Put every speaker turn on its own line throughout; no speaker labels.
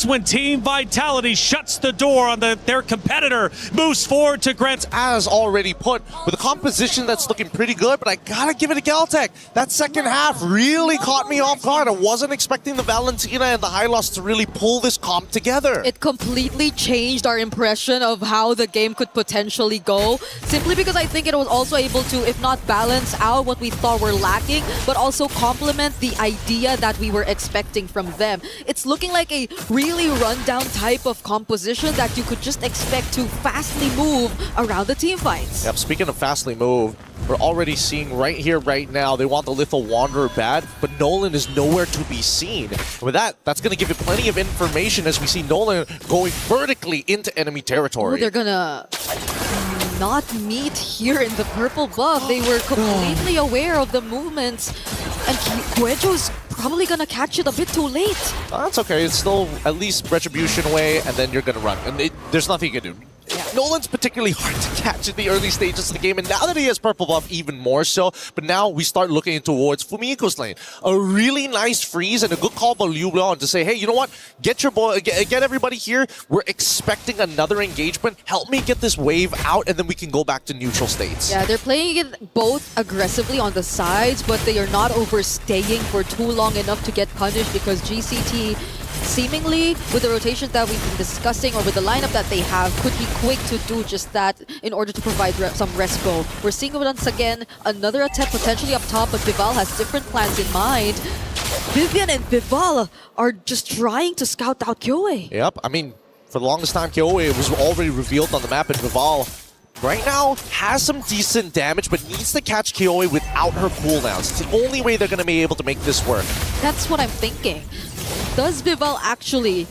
When Team Vitality shuts the door on their competitor, moves forward to Grant.
As already put, with a composition that's looking pretty good, but I gotta give it to Geltek. That second half really caught me off guard. I wasn't expecting the Valentina and the MLBB.LOS to really pull this comp together.
It completely changed our impression of how the game could potentially go, simply because I think it was also able to, if not balance out what we thought were lacking, but also complement the idea that we were expecting from them. It's looking like a really rundown type of composition that you could just expect to fastly move around the team fights.
Yep, speaking of fastly move, we're already seeing right here, right now, they want the Lethal Wanderer bad, but Nolan is nowhere to be seen. With that, that's going to give you plenty of information as we see Nolan going vertically into enemy territory.
Oh, they're gonna not meet here in the purple buff. They were completely aware of the movements, and Guejo's probably gonna catch it a bit too late.
That's okay, it's still at least Retribution away, and then you're gonna run. And there's nothing you can do.
Yeah.
Nolan's particularly hard to catch in the early stages of the game, and now that he has purple buff, even more so. But now we start looking towards Fumiko's lane. A really nice freeze and a good call by Liu Bon to say, hey, you know what? Get your boy, get everybody here. We're expecting another engagement. Help me get this wave out, and then we can go back to neutral states.
Yeah, they're playing it both aggressively on the sides, but they are not overstaying for too long enough to get punished, because GCT, seemingly with the rotations that we've been discussing or with the lineup that they have, could be quick to do just that in order to provide some respo. We're seeing once again another attempt potentially up top, but Vival has different plans in mind. Vivian and Vival are just trying to scout out Kyoe.
Yep, I mean, for the longest time, Kyoe was already revealed on the map, and Vival right now has some decent damage, but needs to catch Kyoe without her cooldowns. It's the only way they're going to be able to make this work.
That's what I'm thinking. Does Vival actually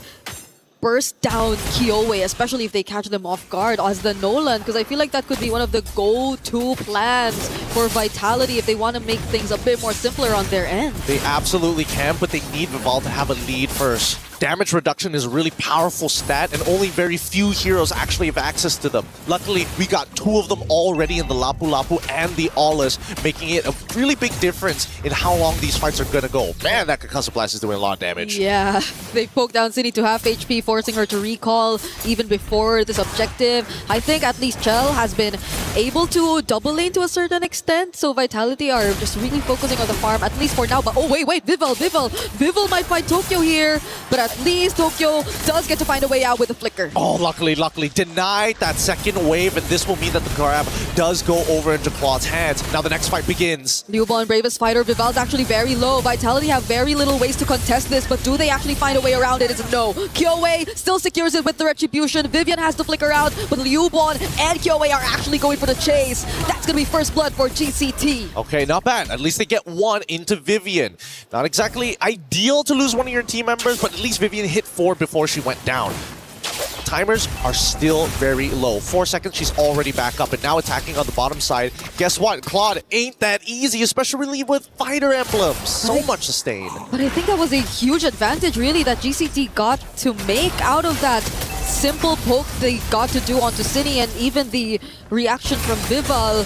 burst down Kyoe, especially if they catch them off guard as the Nolan? Because I feel like that could be one of the go-to plans for Vitality if they want to make things a bit more simpler on their end.
They absolutely can, but they need Vival to have a lead first. Damage reduction is a really powerful stat, and only very few heroes actually have access to them. Luckily, we got two of them already in the Lapu Lapu and the Aulas, making it a really big difference in how long these fights are gonna go. Man, that Concussive Blast is doing a lot of damage.
Yeah, they poked down Cindy to half HP, forcing her to recall even before this objective. I think at least Chell has been able to double lane to a certain extent, so Vitality are just really focusing on the farm, at least for now. But oh, wait, Vival might find Tokyo here, but at least Tokyo does get to find a way out with a flicker.
Oh, luckily, denied that second wave, and this will mean that the grab does go over into Claude's hands. Now the next fight begins.
Liu Bon, bravest fighter. Vival's actually very low. Vitality have very little ways to contest this, but do they actually find a way around it? It's a no. Kyoe still secures it with the Retribution. Vivian has to flicker out, but Liu Bon and Kyoe are actually going for the chase. That's gonna be first blood for GCT.
Okay, not bad. At least they get one into Vivian. Not exactly ideal to lose one of your team members, but at least Vivian hit 4 before she went down. Timers are still very low. 4 seconds, she's already back up, and now attacking on the bottom side. Guess what? Claude ain't that easy, especially with fighter emblems. So much sustain.
But I think that was a huge advantage, really, that GCT got to make out of that simple poke they got to do onto Cine, and even the reaction from Vival.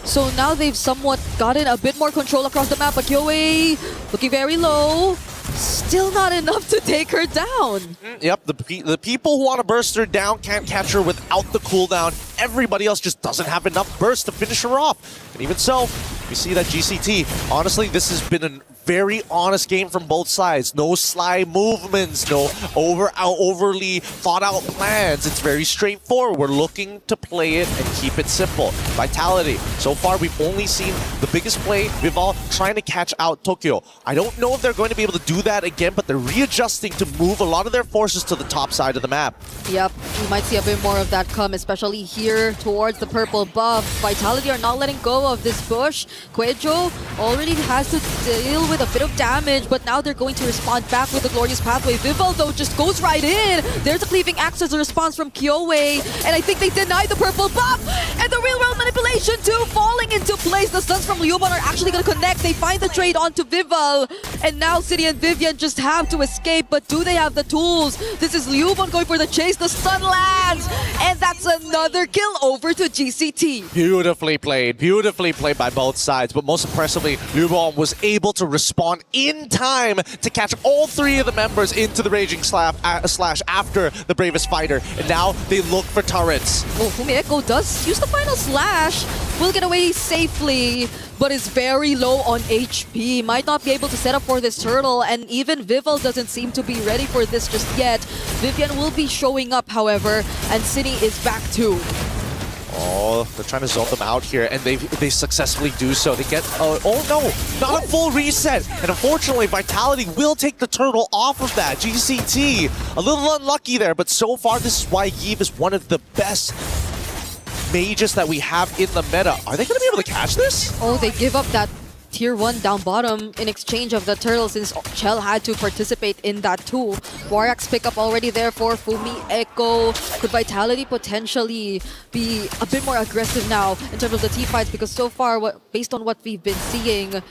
So now they've somewhat gotten a bit more control across the map, but Kyoe looking very low. Still not enough to take her down.
Yep, the people who want to burst her down can't catch her without the cooldown. Everybody else just doesn't have enough burst to finish her off. And even so, we see that GCT, honestly, this has been a very honest game from both sides. No sly movements, no overly thought out plans. It's very straightforward. We're looking to play it and keep it simple. Vitality, so far we've only seen the biggest play, Vival trying to catch out Tokyo. I don't know if they're going to be able to do that again, but they're readjusting to move a lot of their forces to the top side of the map.
Yep, we might see a bit more of that come, especially here towards the purple buff. Vitality are not letting go of this push. Guejo already has to deal with a bit of damage, but now they're going to respond back with the Glorious Pathway. Vival, though, just goes right in. There's a cleaving axe as a response from Kyoe, and I think they denied the purple buff, and the real world manipulation Rotation 2 falling into place. The stuns from Liuban are actually going to connect. They find the trade onto Vival. And now City and Vivian just have to escape. But do they have the tools? This is Liuban going for the chase. The stun lands. And that's another kill over to GCT.
Beautifully played by both sides. But most impressively, Liuban was able to respond in time to catch all three of the members into the Raging Slash after the Bravest Fighter. And now they look for turrets.
Oh, Fumieko does use the final slash. Will get away safely, but is very low on HP. Might not be able to set up for this turtle, and even Vival doesn't seem to be ready for this just yet. Vivian will be showing up, however, and City is back too.
Oh, they're trying to zone them out here, and they successfully do so. They get, oh no, not a full reset. And unfortunately, Vitality will take the turtle off of that. GCT, a little unlucky there, but so far this is why Yves is one of the best mages that we have in the meta. Are they going to be able to catch this?
Oh, they give up that tier 1 down bottom in exchange of the turtle since Chell had to participate in that too. Warak's pickup already there for Fumieko. Could Vitality potentially be a bit more aggressive now in terms of the team fights? Because so far, based on what we've been seeing,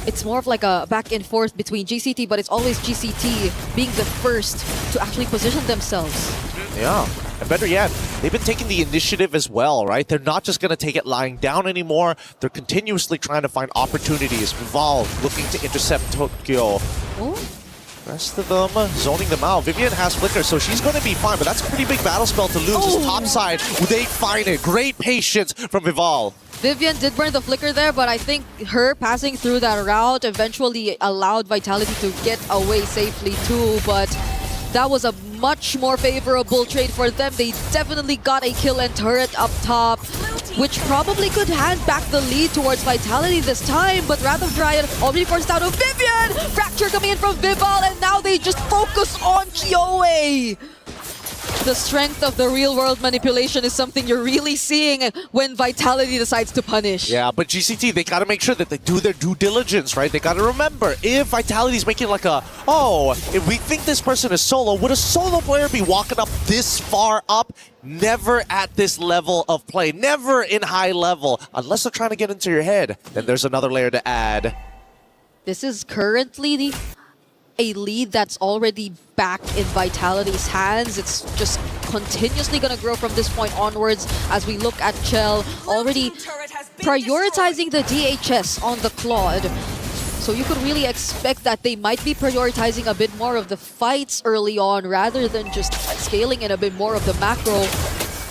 it's more of like a back and forth between GCT, but it's always GCT being the first to actually position themselves.
Yeah, and better yet, they've been taking the initiative as well, right? They're not just going to take it lying down anymore. They're continuously trying to find opportunities. Vival looking to intercept Tokyo.
Oh.
Rest of them zoning them out. Vivian has Flicker, so she's going to be fine, but that's a pretty big battle spell to lose.
Oh.
This top side, they find it. Great patience from Vival.
Vivian did burn the flicker there, but I think her passing through that route eventually allowed Vitality to get away safely too, but that was a much more favorable trade for them. They definitely got a kill and turret up top, which probably could hand back the lead towards Vitality this time, but Wrath of Dryad already forced out of Vivian! Fracture coming in from Vival, and now they just focus on Kyoe! The strength of the real-world manipulation is something you're really seeing when Vitality decides to punish.
Yeah, but GCT, they got to make sure that they do their due diligence, right? They got to remember, if Vitality's making like a, oh, if we think this person is solo, would a solo player be walking up this far up? Never at this level of play, never in high level, unless they're trying to get into your head. Then there's another layer to add.
This is currently a lead that's already back in Vitality's hands. It's just continuously going to grow from this point onwards as we look at Chell already prioritizing the DHS on the Claude. So you could really expect that they might be prioritizing a bit more of the fights early on rather than just scaling in a bit more of the macro.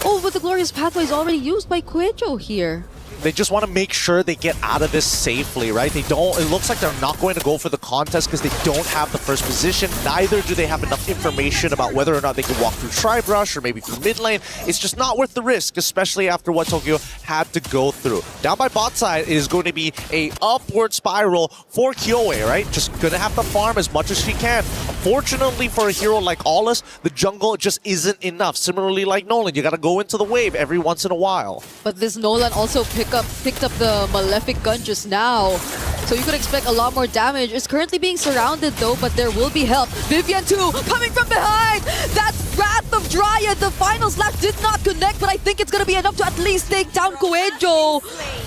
Oh, but the Glorious Pathway is already used by Quejo here.
They just want to make sure they get out of this safely, right? They don't, it looks like they're not going to go for the contest because they don't have the first position. Neither do they have enough information about whether or not they can walk through Tribe Rush or maybe through mid lane. It's just not worth the risk, especially after what Tokyo had to go through. Down by bot side, it is going to be a upward spiral for Kyoe, right? Just gonna have to farm as much as she can. Unfortunately for a hero like MLBB, the jungle just isn't enough. Similarly like Nolan, you gotta go into the wave every once in a while.
But this Nolan also picked up the Malefic gun just now. So you could expect a lot more damage. It's currently being surrounded though, but there will be help. Vivian too, coming from behind! That's Wrath of Dryad! The final slash did not connect, but I think it's gonna be enough to at least take down Quejo.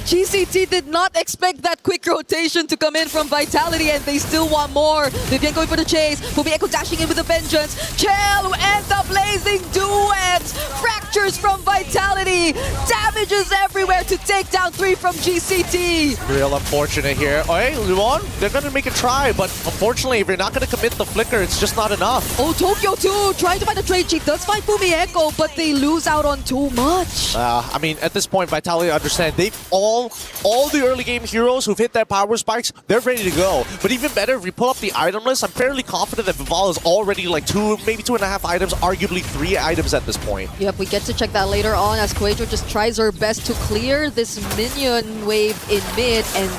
GCT did not expect that quick rotation to come in from Vitality, and they still want more. Vivian going for the chase. Fumieko dashing in with a vengeance. Chell and the blazing duets! Fractures from Vitality! Damages everywhere to take down 3 from GCT!
Real unfortunate here. Oh, hey, Luon, they're going to make a try, but unfortunately, if you're not going to commit the flicker, it's just not enough.
Oh, Tokyo too, trying to find a trade. She does find Fumieko, but they lose out on too much.
I mean, at this point, Vitality understand they've all the early game heroes who've hit their power spikes, they're ready to go. But even better, if we pull up the item list, I'm fairly confident that Vival is already like 2, maybe 2.5 items, arguably 3 items at this point.
Yep, we get to check that later on as Quejo just tries her best to clear this minion wave in mid, and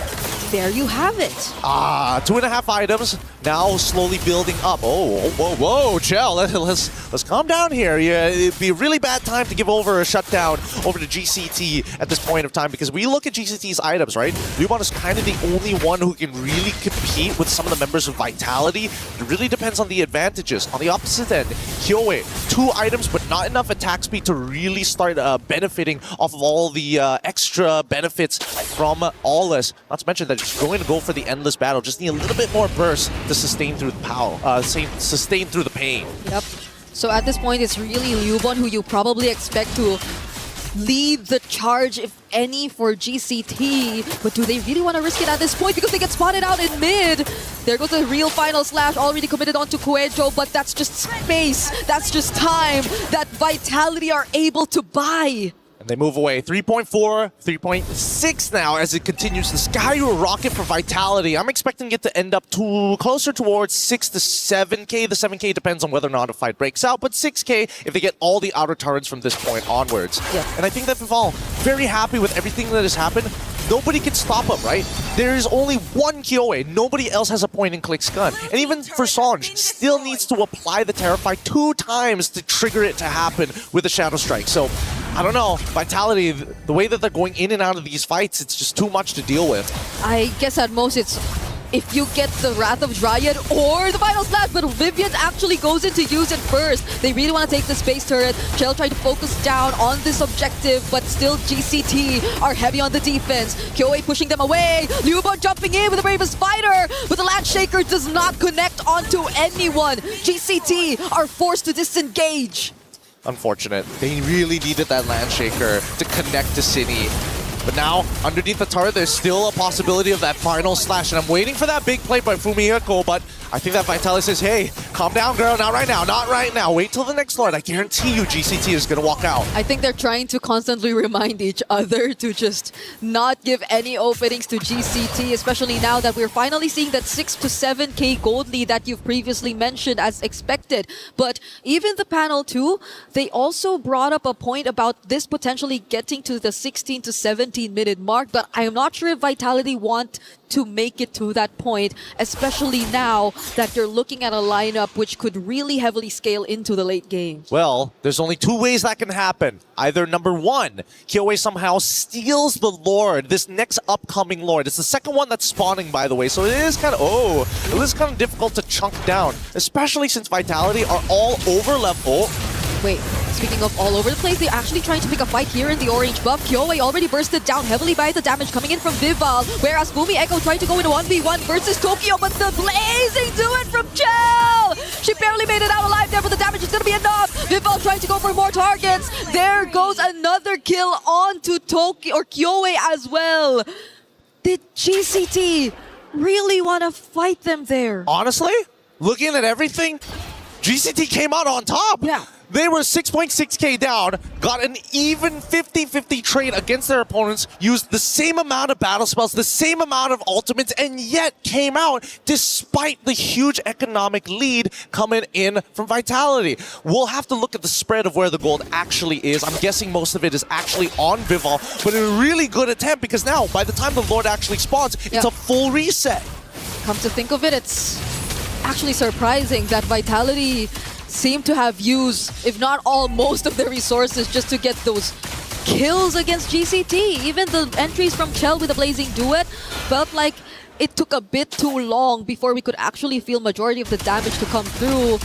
there you have it.
2.5 items, now slowly building up. Oh, whoa, Gel, let's calm down here. Yeah, it'd be a really bad time to give over a shutdown over to GCT at this point of time, because we look at GCT's items, right? Lubon is kind of the only one who can really compete with some of the members of Vitality. It really depends on the advantages. On the opposite end, Kyoe, 2 items, but not enough attack speed to really start benefiting off of all the extra benefits from MWI. Not to mention that it's going to go for the endless battle. Just need a little bit more burst to sustain through the power, sustain through the pain.
Yep. So at this point, it's really Lubon who you probably expect to lead the charge, if any, for GCT. But do they really want to risk it at this point? Because they get spotted out in mid. There goes the real final slash, already committed onto Cuejo, but that's just space. That's just time that Vitality are able to buy.
They move away. 3.4, 3.6 now as it continues to skyrocket for Vitality. I'm expecting it to end up closer towards 6 to 7K. The 7K depends on whether or not a fight breaks out, but 6K if they get all the outer turrets from this point onwards.
Yeah.
And I think that Vival, very happy with everything that has happened. Nobody can stop him, right? There is only one Kyoe. Nobody else has a point-and-click stun. And even for Sanj, still needs to apply the Terrify 2 times to trigger it to happen with a Shadow Strike. So, I don't know. Vitality, the way that they're going in and out of these fights, it's just too much to deal with.
I guess at most it's if you get the Wrath of Dryad or the Final Slash, but Vivian actually goes in to use it first. They really want to take the space turret. Gel trying to focus down on this objective, but still GCT are heavy on the defense. Kyoe pushing them away. Lubon jumping in with the bravest fighter, but the Land Shaker does not connect onto anyone. GCT are forced to disengage.
Unfortunate. They really needed that Land Shaker to connect to Cine. But now, underneath the turret, there's still a possibility of that final slash. And I'm waiting for that big play by Fumiyako, but I think that Vitality says, hey, calm down, girl. Not right now. Not right now. Wait till the next Lord. I guarantee you GCT is going to walk out.
I think they're trying to constantly remind each other to just not give any openings to GCT, especially now that we're finally seeing that 6 to 7K gold lead that you've previously mentioned as expected. But even the panel too, they also brought up a point about this potentially getting to the 16 to 17-minute mark, but I am not sure if Vitality want to make it to that point, especially now that you're looking at a lineup which could really heavily scale into the late game.
Well, there's only 2 ways that can happen. Either number 1, Kyoe somehow steals the Lord, this next upcoming Lord. It's the second one that's spawning, by the way, so it is kind of difficult to chunk down, especially since Vitality are all over level.
Wait, speaking of all over the place, they're actually trying to pick a fight here in the orange buff. Kyoe already bursted down heavily by the damage coming in from Vival, whereas Boomy Echo trying to go into 1v1 versus Tokyo, but the blazing do it from Gel! She barely made it out alive there, but the damage is going to be enough. Vival trying to go for more targets. There goes another kill onto Tokyo, or Kyoe as well. Did GCT really want to fight them there?
Honestly, looking at everything, GCT came out on top.
Yeah.
They were 6.6k down, got an even 50-50 trade against their opponents, used the same amount of battle spells, the same amount of ultimates, and yet came out despite the huge economic lead coming in from Vitality. We'll have to look at the spread of where the gold actually is. I'm guessing most of it is actually on Vival, but a really good attempt because now, by the time the Lord actually spawns, it's a full reset.
Come to think of it, it's actually surprising that Vitality seem to have used, if not all, most of their resources just to get those kills against GCT. Even the entries from Chell with the Blazing Duet felt like it took a bit too long before we could actually feel majority of the damage to come through.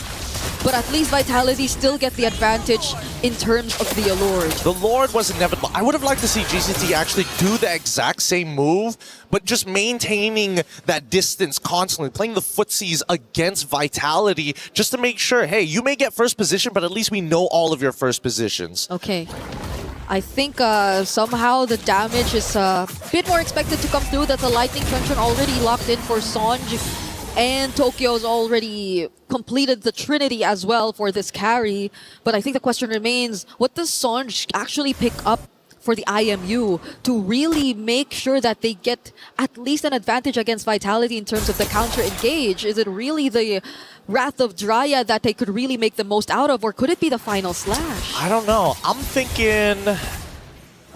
But at least Vitality still get the advantage in terms of the Allure.
The Lord was inevitable. I would have liked to see GCT actually do the exact same move, but just maintaining that distance constantly, playing the footsies against Vitality just to make sure, hey, you may get first position, but at least we know all of your first positions.
Okay. I think somehow the damage is a bit more expected to come through, that the Lightning Trenchant already locked in for Sanj. And Tokyo's already completed the Trinity as well for this carry. But I think the question remains, what does Sanj actually pick up for the IMU to really make sure that they get at least an advantage against Vitality in terms of the counter-engage? Is it really the Wrath of Dryad that they could really make the most out of, or could it be the final slash?
I don't know. I'm thinking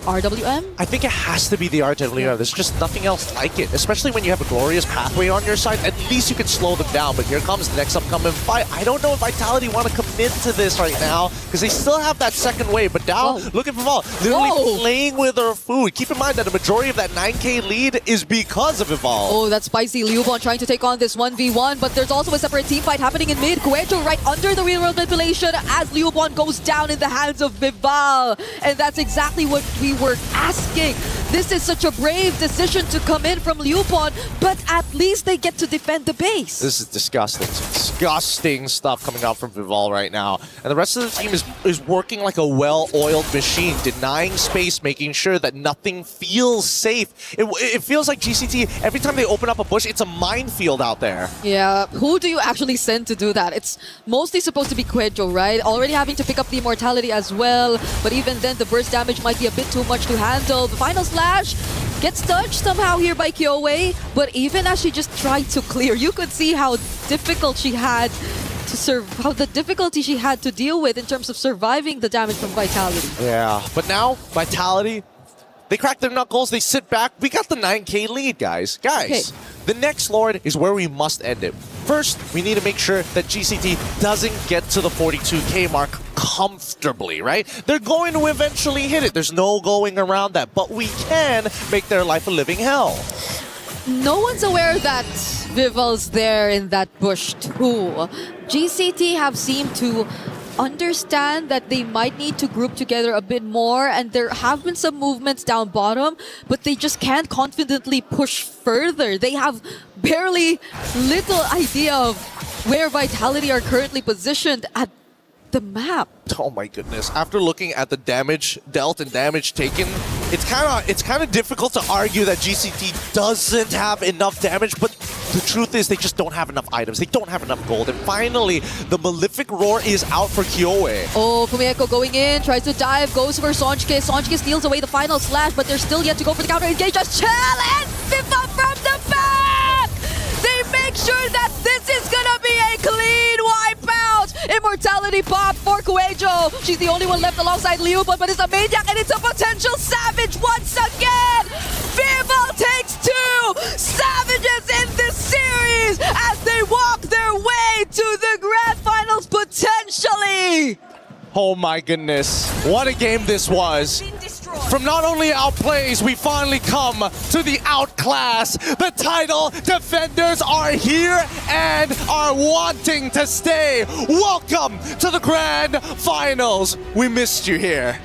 RWM?
I think it has to be the RWM. There's just nothing else like it, especially when you have a glorious pathway on your side. At least you can slow them down, but here comes the next upcoming fight. I don't know if Vitality want to commit to this right now, because they still have that second wave, but now, look at Vival, literally playing with her food. Keep in mind that a majority of that 9K lead is because of Vival.
Oh, that's spicy. Liubon trying to take on this 1v1, but there's also a separate team fight happening in mid. Guejo right under the real world manipulation as Liubon goes down in the hands of Vival. And that's exactly what we were asking. This is such a brave decision to come in from Liubon, but at least they get to defend the base.
This is disgusting. Disgusting stuff coming out from Vival right now. And the rest of the team is working like a well-oiled machine, denying space, making sure that nothing feels safe. It feels like GCT, every time they open up a bush, it's a minefield out there.
Yeah, who do you actually send to do that? It's mostly supposed to be Guejo, right? Already having to pick up the immortality as well, but even then the burst damage might be a bit too much to handle. The final slash gets touched somehow here by Kyoei, but even as she just tried to clear, you could see how difficult she had to how the difficulty she had to deal with in terms of surviving the damage from Vitality.
Yeah, but now Vitality, they crack their knuckles, they sit back. We got the 9K lead, guys. The next Lord is where we must end it. First, we need to make sure that GCT doesn't get to the 42K mark comfortably, right? They're going to eventually hit it. There's no going around that, but we can make their life a living hell.
No one's aware that Vival's there in that bush too. GCT have seemed to understand that they might need to group together a bit more, and there have been some movements down bottom, but they just can't confidently push further. They have barely little idea of where Vitality are currently positioned at the map.
Oh my goodness. After looking at the damage dealt and damage taken, it's kind of difficult to argue that GCT doesn't have enough damage, but the truth is they just don't have enough items. They don't have enough gold. And finally, the Malefic Roar is out for Kyoei.
Oh, Kumieko going in, tries to dive, goes for Sonjke. Sonjke steals away the final slash, but they're still yet to go for the counter engage. Just challenge Viva from the back! They make sure that this is gonna be a clean wipeout! Immortality pop for Guejo. She's the only one left alongside Liubon, but it's a maniac and it's a potential savage once again! Vival takes 2 savages in this series as they walk their way to the grand finals potentially!
Oh my goodness. What a game this was. From not only outplays, we finally come to the outclass. The title defenders are here and are wanting to stay. Welcome to the grand finals. We missed you here.